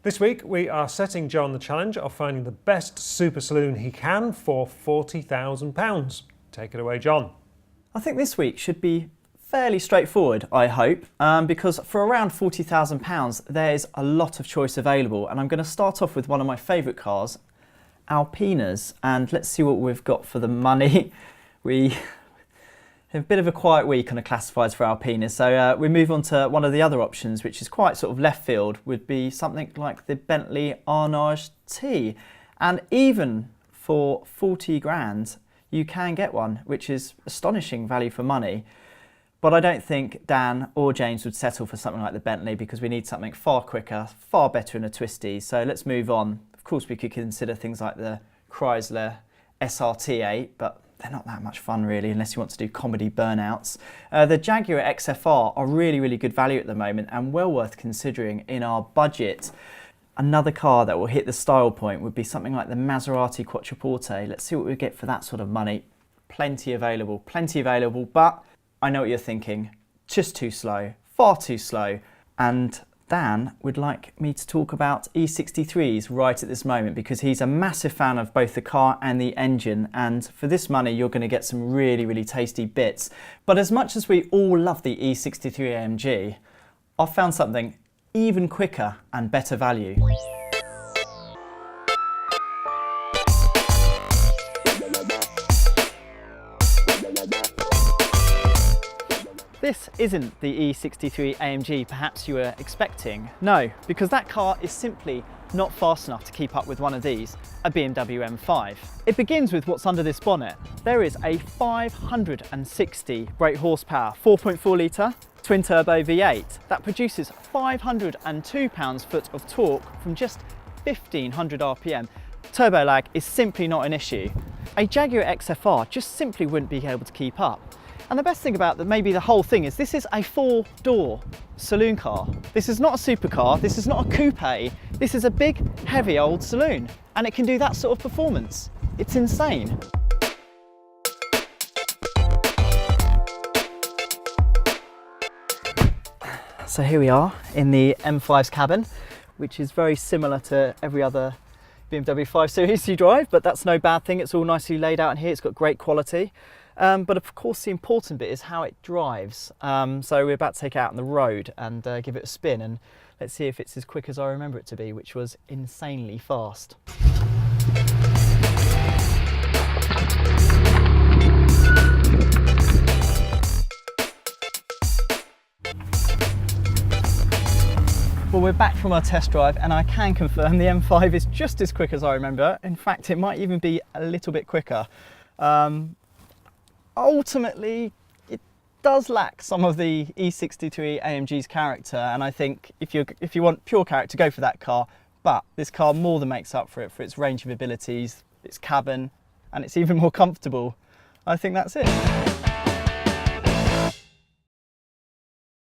This week we are setting John the challenge of finding the best super saloon he can for £40,000. Take it away, John. I think this week should be fairly straightforward, I hope, because for around £40,000 there's a lot of choice available, and I'm going to start off with one of my favourite cars, Alpinas, and let's see what we've got for the money. We have a bit of a quiet week on the classifieds for Alpinas, so we move on to one of the other options, which is quite sort of left field, would be something like the Bentley Arnage T, and even for 40 grand you can get one, which is astonishing value for money. But I don't think Dan or James would settle for something like the Bentley, because we need something far quicker, far better in a twisty. So let's move on. Of course, we could consider things like the Chrysler SRT8, but they're not that much fun really, unless you want to do comedy burnouts. The Jaguar XFR are really, really good value at the moment and well worth considering in our budget. Another car that will hit the style point would be something like the Maserati Quattroporte. Let's see what we get for that sort of money. Plenty available, but I know what you're thinking. Just too slow, far too slow. And Dan would like me to talk about E63s right at this moment, because he's a massive fan of both the car and the engine, and for this money you're going to get some really, really tasty bits. But as much as we all love the E63 AMG, I've found something even quicker and better value. This isn't the E63 AMG perhaps you were expecting. No, because that car is simply not fast enough to keep up with one of these, a BMW M5. It begins with what's under this bonnet. There is a 560 brake horsepower, 4.4 litre, twin turbo V8 that produces 502 pounds-foot of torque from just 1500 RPM. Turbo lag is simply not an issue. A Jaguar XFR just simply wouldn't be able to keep up. And the best thing about maybe the whole thing is this is a 4-door saloon car. This is not a supercar, this is not a coupe, this is a big, heavy old saloon. And it can do that sort of performance. It's insane. So here we are in the M5's cabin, which is very similar to every other BMW 5 Series you drive, but that's no bad thing. It's all nicely laid out in here, it's got great quality. But of course the important bit is how it drives. So we're about to take it out on the road and give it a spin, and let's see if it's as quick as I remember it to be, which was insanely fast. Well, we're back from our test drive, and I can confirm the M5 is just as quick as I remember. In fact, it might even be a little bit quicker. Ultimately, it does lack some of the E63 AMG's character, and I think if you want pure character, go for that car. But this car more than makes up for it, for its range of abilities, its cabin, and it's even more comfortable. I think that's it.